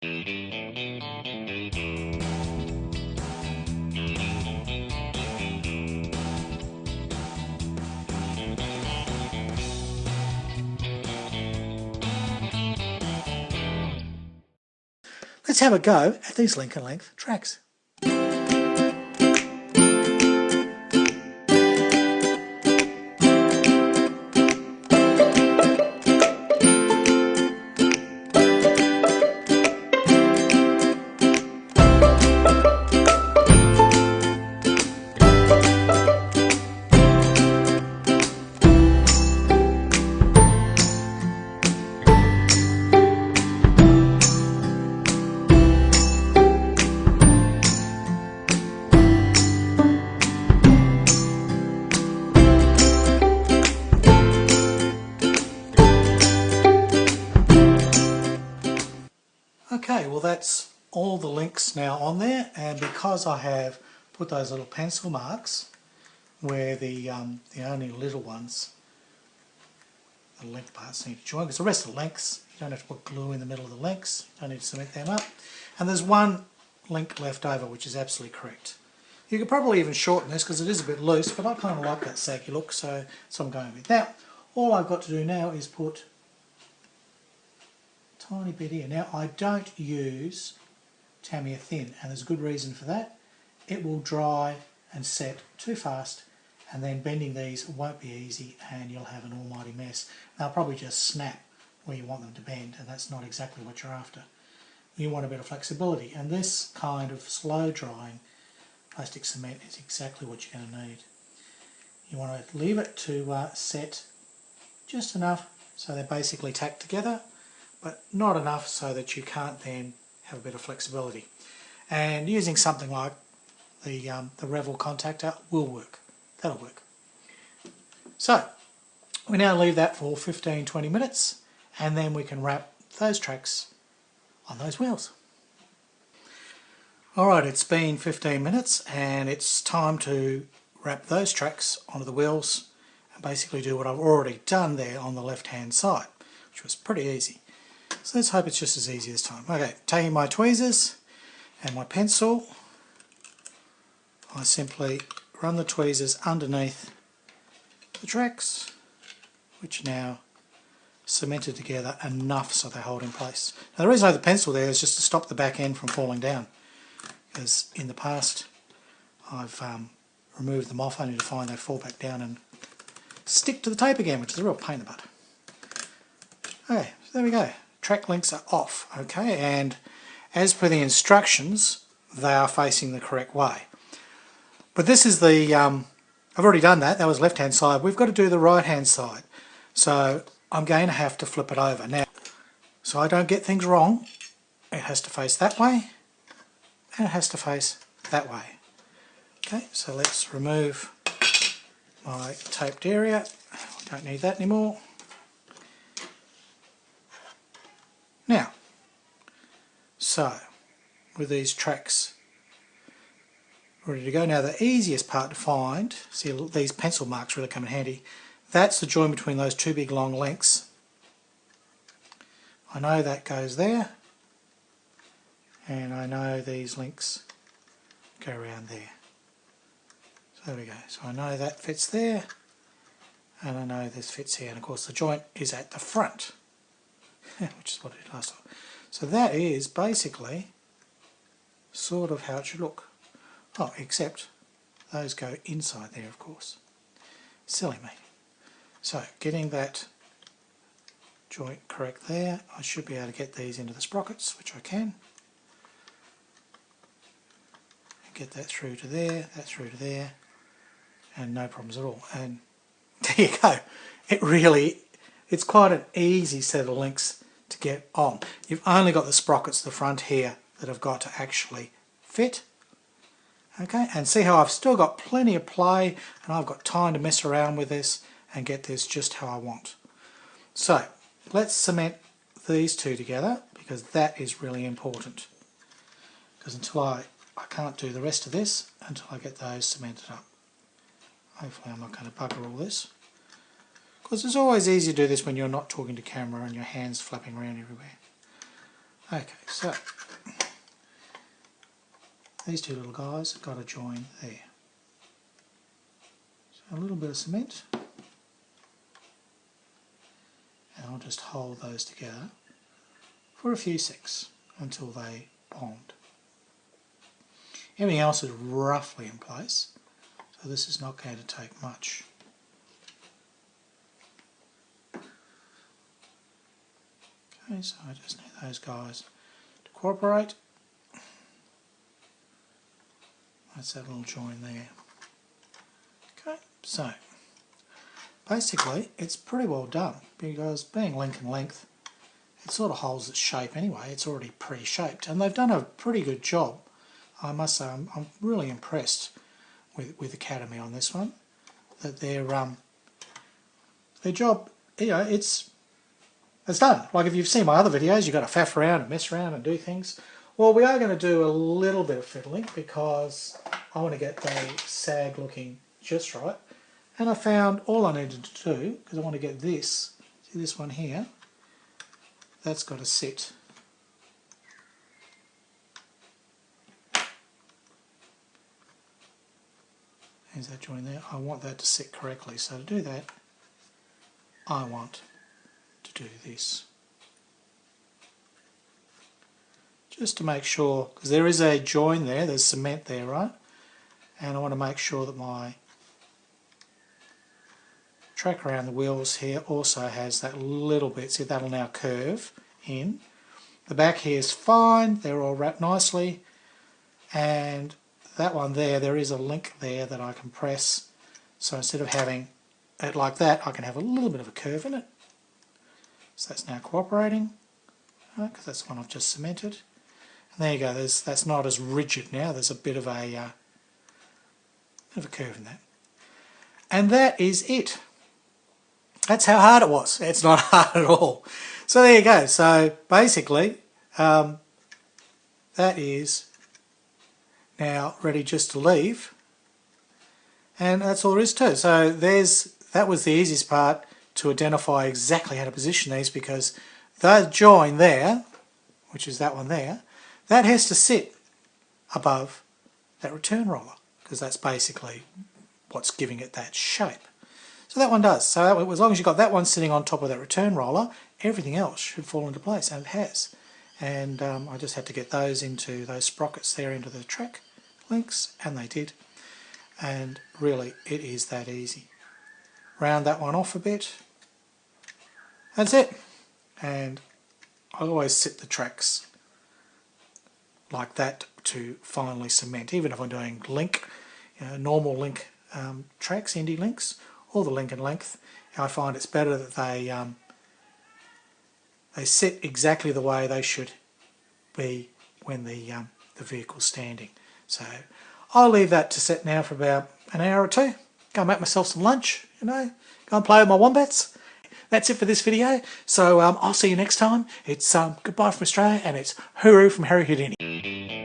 Let's have a go at these link and length tracks. Okay, well that's all the links now on there, and because I have put those little pencil marks where the only little ones, the link parts need to join, because the rest of the links, you don't have to put glue in the middle of the links, you don't need to cement them up. And there's one link left over which is absolutely correct. You could probably even shorten this because it is a bit loose, but I kind of like that saggy look, so I'm going with that. All I've got to do now is put a tiny bit here. Now I don't use Tamiya thin, and there's a good reason for that. It will dry and set too fast, and then bending these won't be easy and you'll have an almighty mess. They'll probably just snap where you want them to bend, and that's not exactly what you're after. You want a bit of flexibility, and this kind of slow drying plastic cement is exactly what you're going to need. You want to leave it to set just enough so they're basically tacked together, but not enough so that you can't then have a bit of flexibility. And using something like the Revel contactor will work. That'll work. So we now leave that for 15-20 minutes, and then we can wrap those tracks on those wheels. Alright, it's been 15 minutes and it's time to wrap those tracks onto the wheels and basically do what I've already done there on the left hand side, which was pretty easy. So let's hope it's just as easy this time. Okay, taking my tweezers and my pencil, I simply run the tweezers underneath the tracks, which are now cemented together enough so they hold in place. Now the reason I have the pencil there is just to stop the back end from falling down, because in the past I've removed them off only to find they fall back down and stick to the tape again, which is a real pain in the butt. Okay, so there we go. Track links are off, okay, and as per the instructions they are facing the correct way. But this is the, I've already done that, that was left hand side. We've got to do the right hand side, so I'm going to have to flip it over. Now, so I don't get things wrong, it has to face that way and it has to face that way. Okay, so let's remove my taped area. We don't need that anymore. Now, so with these tracks ready to go, now the easiest part to find, see these pencil marks really come in handy, that's the join between those two big long links. I know that goes there, and I know these links go around there. So there we go, so I know that fits there, and I know this fits here, and of course the joint is at the front, which is what I did last time. So that is basically sort of how it should look. Oh, except those go inside there, of course. Silly me. So getting that joint correct there, I should be able to get these into the sprockets, which I can. And get that through to there, that through to there, and no problems at all. And there you go. It's quite an easy set of links to get on. You've only got the sprockets at the front here that have got to actually fit. Okay, and see how I've still got plenty of play and I've got time to mess around with this and get this just how I want. So let's cement these two together, because that is really important, because until I can't do the rest of this until I get those cemented up. Hopefully I'm not going to bugger all this, because it's always easy to do this when you're not talking to camera and your hands flapping around everywhere. Okay, so these two little guys have got to join there. So a little bit of cement, and I'll just hold those together for a few secs until they bond. Everything else is roughly in place, so this is not going to take much. Okay, so I just need those guys to cooperate. That's that little join there. Okay, so basically it's pretty well done, because being link and length, it sort of holds its shape anyway. It's already pre-shaped, and they've done a pretty good job. I must say I'm really impressed with Academy on this one. That their job, you know, it's done. Like if you've seen my other videos, you've got to faff around and mess around and do things. Well, we are going to do a little bit of fiddling because I want to get the sag looking just right. And I found all I needed to do, because I want to get this, see this one here, that's got to sit. There's that join there. I want that to sit correctly. So to do that, I want to do this. Just to make sure, because there is a join there, there's cement there, right? And I want to make sure that my track around the wheels here also has that little bit, see that'll now curve in. The back here is fine, they're all wrapped nicely, and that one there is a link there that I can press, so instead of having it like that, I can have a little bit of a curve in it. So that's now cooperating, because that's the one I've just cemented. And there you go, that's not as rigid now, there's a bit of a curve in that. And that is it. That's how hard it was. It's not hard at all. So there you go. So basically, that is now ready just to leave. And that's all there is to it. So that was the easiest part, to identify exactly how to position these, because that join there, which is that one there, that has to sit above that return roller, because that's basically what's giving it that shape. So that one does. So as long as you've got that one sitting on top of that return roller, everything else should fall into place, and it has. And I just had to get those sprockets there into the track links, and they did. And really, it is that easy. Round that one off a bit. That's it. And I always sit the tracks like that to finally cement, even if I'm doing link, normal link tracks, Indy links, or the link and length. I find it's better that they sit exactly the way they should be when the vehicle's standing. So I'll leave that to set now for about an hour or two. Go and make myself some lunch, go and play with my wombats. That's it for this video. So I'll see you next time. It's goodbye from Australia, and it's hooroo from Harry Houdini.